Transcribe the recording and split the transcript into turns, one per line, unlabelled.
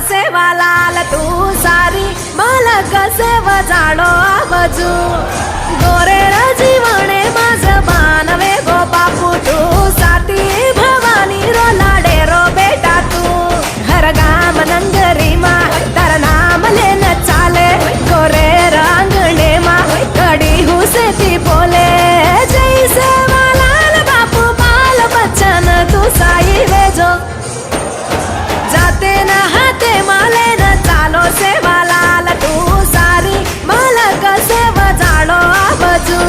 सेवालाल तू सारी मालक सेव जाडो आबजू गोरेळ जीवने माझ मानवे गो बापू तू साती भवानी रो लाडे रो बेटा तू हर गाम नंगरी मा तर नाम लेन चाले गोरे रांगणे मा कडी हुसे ती बोले जय सेवालाल बापू बाल बच्चन तू साई वेजो जाते न हाते माले न चालो सेवालाल तू सारी मालक सेव जाडो आबजू